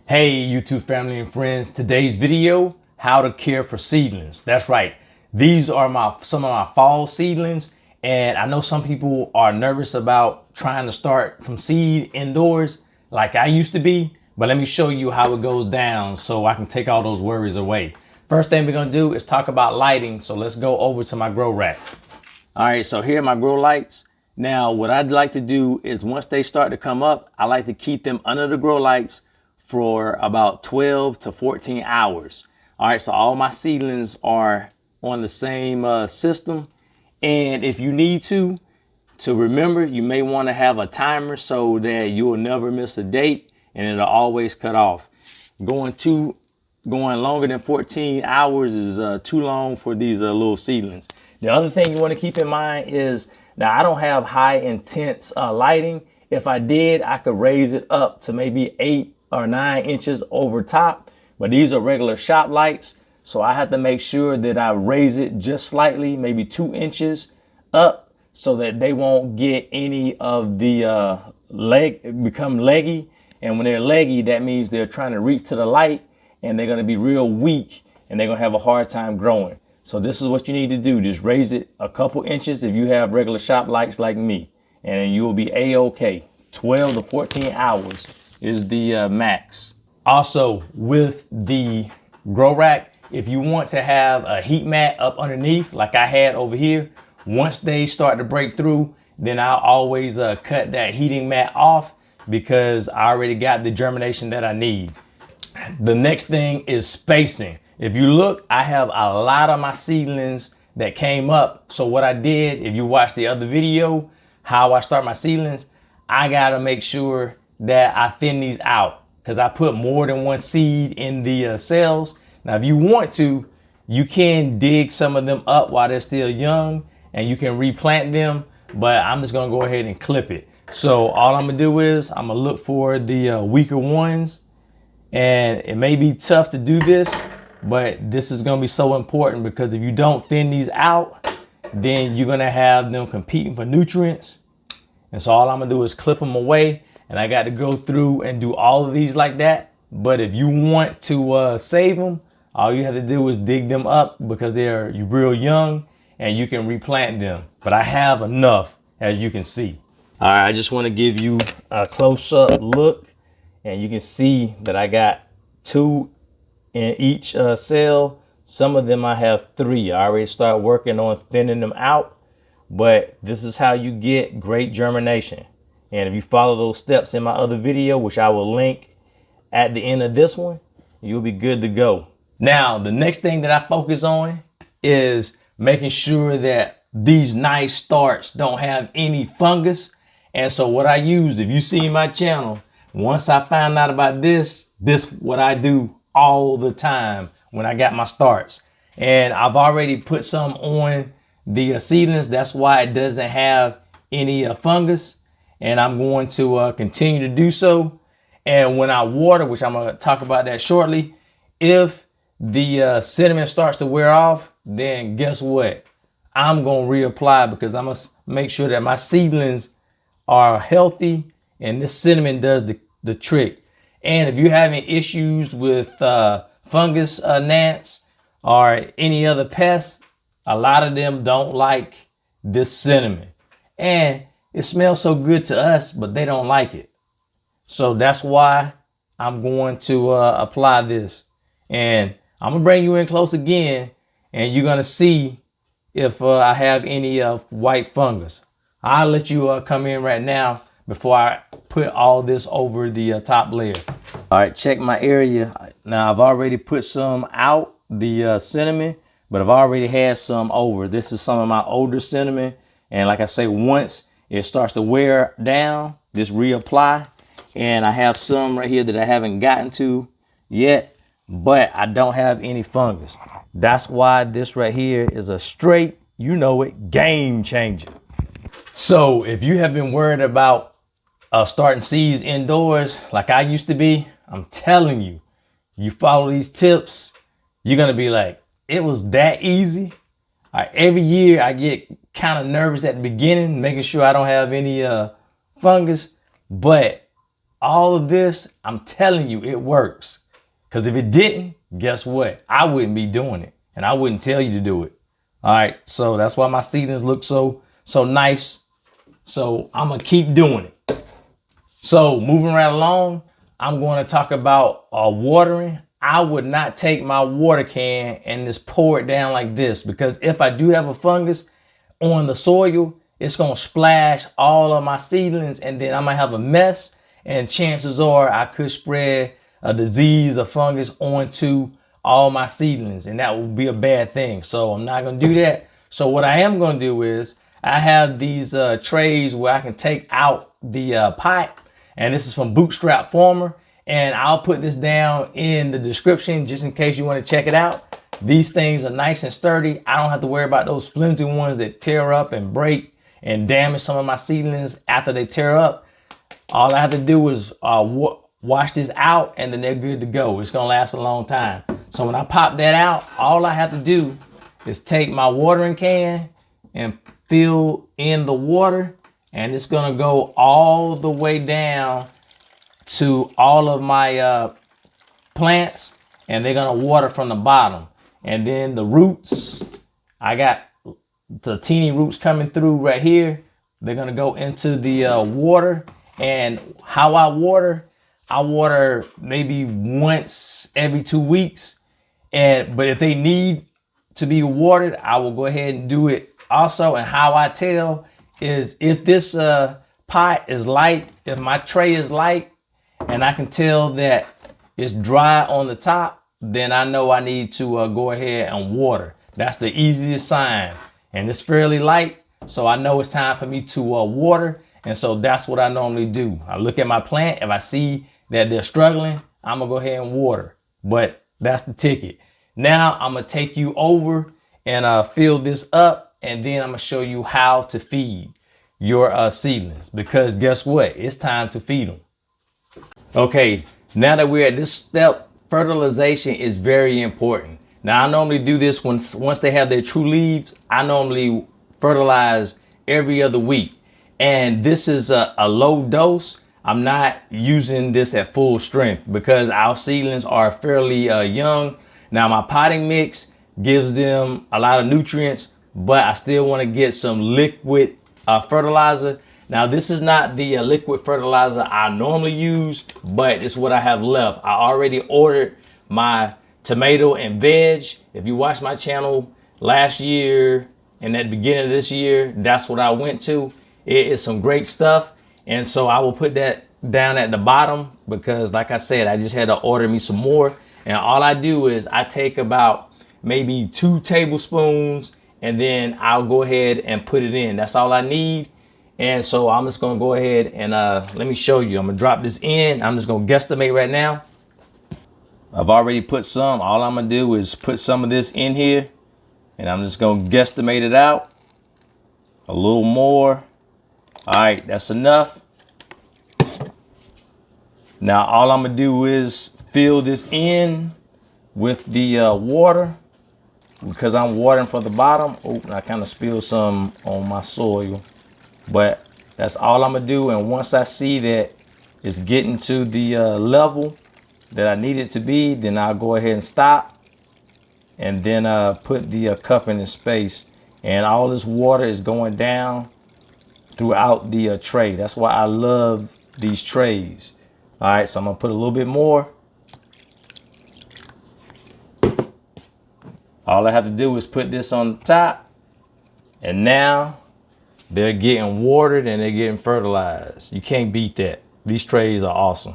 Hey YouTube family and friends, today's video, how to care for seedlings. That's right. These are some of my fall seedlings, and I know some people are nervous about trying to start from seed indoors like I used to be, but let me show you how it goes down so I can take all those worries away. First thing we're gonna do is talk about lighting, so let's go over to my grow rack. All right, so here are my grow lights. Now, what I'd like to do is once they start to come up, I like to keep them under the grow lights for about 12 to 14 hours. All right, so all my seedlings are on the same system. And if you need to remember, you may want to have a timer so that you will never miss a date and it'll always cut off. Going longer than 14 hours is too long for these little seedlings. The other thing you want to keep in mind is, now I don't have high intense lighting. If I did, I could raise it up to maybe 8 or 9 inches over top, but these are regular shop lights. So I have to make sure that I raise it just slightly, maybe 2 inches up, so that they won't get any of the become leggy. And when they're leggy, that means they're trying to reach to the light and they're going to be real weak and they're going to have a hard time growing. So this is what you need to do. Just raise it a couple inches if you have regular shop lights like me, and you will be a-okay. 12 to 14 hours is the max. Also, with the grow rack, if you want to have a heat mat up underneath like I had over here, once they start to break through, then I'll always cut that heating mat off because I already got the germination that I need. The next thing is spacing. If you look, I have a lot of my seedlings that came up. So what I did, if you watch the other video, how I start my seedlings, I gotta make sure that I thin these out because I put more than one seed in the cells. Now, if you want to, you can dig some of them up while they're still young and you can replant them, but I'm just gonna go ahead and clip it. So all I'm gonna do is I'm gonna look for the weaker ones, and it may be tough to do this, but this is gonna be so important because if you don't thin these out, then you're gonna have them competing for nutrients. And so all I'm gonna do is clip them away, and I got to go through and do all of these like that. But if you want to save them, all you have to do is dig them up because they're real young and you can replant them. But I have enough, as you can see. All right, I just want to give you a close-up look, and you can see that I got 2 in each cell. Some of them I have 3. I already started working on thinning them out, but this is how you get great germination. And if you follow those steps in my other video, which I will link at the end of this one, you'll be good to go. Now, the next thing that I focus on is making sure that these nice starts don't have any fungus. And so what I use, if you see my channel, once I find out about this what I do all the time when I got my starts. And I've already put some on the seedlings. That's why it doesn't have any fungus. And I'm going to continue to do so. And when I water, which I'm going to talk about that shortly, if the sediment starts to wear off, then guess what? I'm going to reapply because I must make sure that my seedlings are healthy and this sediment does the trick. And if you're having issues with fungus gnats or any other pests, a lot of them don't like this sediment. And it smells so good to us, but they don't like it. So that's why I'm going to apply this. And I'm gonna bring you in close again, and you're gonna see if I have any white fungus. I'll let you come in right now before I put all this over the top layer. All right, check my area. Now I've already put some out, the cinnamon, but I've already had some over. This is some of my older cinnamon. And like I say, once it starts to wear down, just reapply. And I have some right here that I haven't gotten to yet, but I don't have any fungus. That's why this right here is a straight, you know it, game changer. So if you have been worried about starting seeds indoors like I used to be, I'm telling you, you follow these tips, you're gonna be like, it was that easy. Every year I get kind of nervous at the beginning, making sure I don't have any fungus, but all of this, I'm telling you, it works. Because if it didn't, guess what? I wouldn't be doing it, and I wouldn't tell you to do it. All right, so that's why my seedlings look so nice. So I'm gonna keep doing it. So moving right along, I'm going to talk about watering. I would not take my water can and just pour it down like this, because if I do have a fungus on the soil, it's going to splash all of my seedlings, and then I might have a mess, and chances are I could spread a disease, a fungus onto all my seedlings, and that would be a bad thing. So I'm not going to do that. So what I am going to do is I have these trays where I can take out the pot, and this is from Bootstrap Farmer, and I'll put this down in the description just in case you want to check it out. These things are nice and sturdy. I don't have to worry about those flimsy ones that tear up and break and damage some of my seedlings after they tear up. All I have to do is wash this out, and then they're good to go. It's gonna last a long time. So when I pop that out, all I have to do is take my watering can and fill in the water, and it's gonna go all the way down to all of my plants, and they're gonna water from the bottom. And then the roots, I got the teeny roots coming through right here. They're gonna go into the water. And how I water maybe once every 2 weeks. But if they need to be watered, I will go ahead and do it also. And how I tell is if this pot is light, if my tray is light, and I can tell that it's dry on the top, then I know I need to go ahead and water. That's the easiest sign. And it's fairly light, so I know it's time for me to water. And so that's what I normally do. I look at my plant. If I see that they're struggling, I'm gonna go ahead and water. But that's the ticket. Now I'm gonna take you over and fill this up, and then I'm gonna show you how to feed your seedlings, because guess what? It's time to feed them. Okay, now that we're at this step, fertilization is very important. Now I normally do this once they have their true leaves. I normally fertilize every other week. And this is a low dose. I'm not using this at full strength because our seedlings are fairly young. Now my potting mix gives them a lot of nutrients, but I still want to get some liquid fertilizer. Now this is not the liquid fertilizer I normally use, but it's what I have left. I already ordered my tomato and veg. If you watched my channel last year and at the beginning of this year, that's what I went to. It is some great stuff. And so I will put that down at the bottom because like I said, I just had to order me some more. And all I do is I take about maybe 2 tablespoons and then I'll go ahead and put it in. That's all I need. And so I'm just gonna go ahead and let me show you. I'm gonna drop this in. I'm just gonna guesstimate right now. I've already put some. All I'm gonna do is put some of this in here and I'm just gonna guesstimate it out. A little more. All right, that's enough. Now all I'm gonna do is fill this in with the water because I'm watering from the bottom. Oh, I kind of spilled some on my soil, but that's all I'm gonna do. And once I see that it's getting to the level that I need it to be, then I'll go ahead and stop and then put the cup in its space. And all this water is going down throughout the tray. That's why I love these trays. All right, so I'm gonna put a little bit more. All I have to do is put this on the top, and now they're getting watered and they're getting fertilized. You can't beat that. These trays are awesome.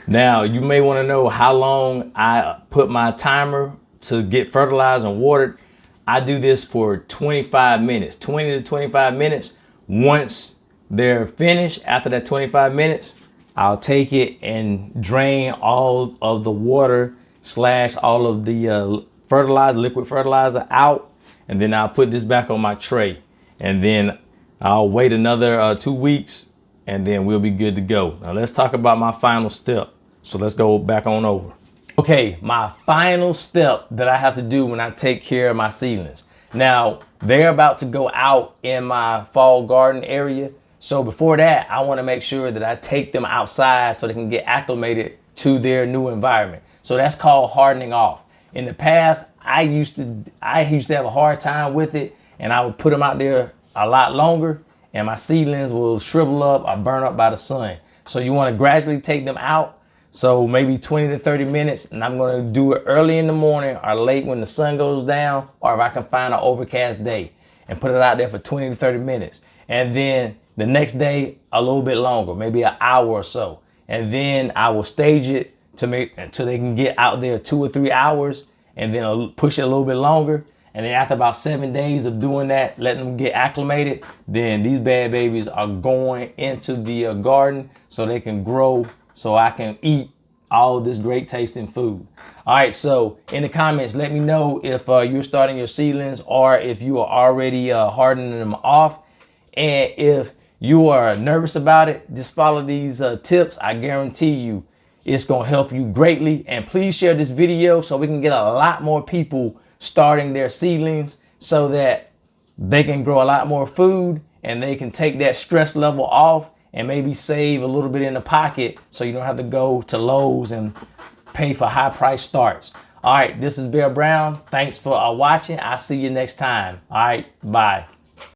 Now you may want to know how long I put my timer to get fertilized and watered. I do this for 25 minutes, 20 to 25 minutes. Once they're finished, after that 25 minutes, I'll take it and drain all of the water / all of the fertilizer, liquid fertilizer out. And then I'll put this back on my tray. And then I'll wait another 2 weeks and then we'll be good to go. Now let's talk about my final step. So let's go back on over. Okay, my final step that I have to do when I take care of my seedlings. Now, they're about to go out in my fall garden area. So before that, I want to make sure that I take them outside so they can get acclimated to their new environment. So that's called hardening off. In the past, I used to have a hard time with it, and I would put them out there a lot longer, and my seedlings will shrivel up or burn up by the sun. So you want to gradually take them out. So maybe 20 to 30 minutes, and I'm going to do it early in the morning or late when the sun goes down, or if I can find an overcast day, and put it out there for 20 to 30 minutes. And then the next day, a little bit longer, maybe an hour or so. And then I will stage it to make until they can get out there 2 or 3 hours, and then I'll push it a little bit longer. And then after about 7 days of doing that, letting them get acclimated, then these bad babies are going into the garden so they can grow, so I can eat all this great tasting food. All right, so in the comments, let me know if you're starting your seedlings or if you are already hardening them off. And if you are nervous about it, just follow these tips. I guarantee you it's going to help you greatly. And please share this video so we can get a lot more people starting their seedlings so that they can grow a lot more food and they can take that stress level off and maybe save a little bit in the pocket so you don't have to go to Lowe's and pay for high price starts. All right, this is Bear Brown. Thanks for watching. I'll see you next time. All right, bye.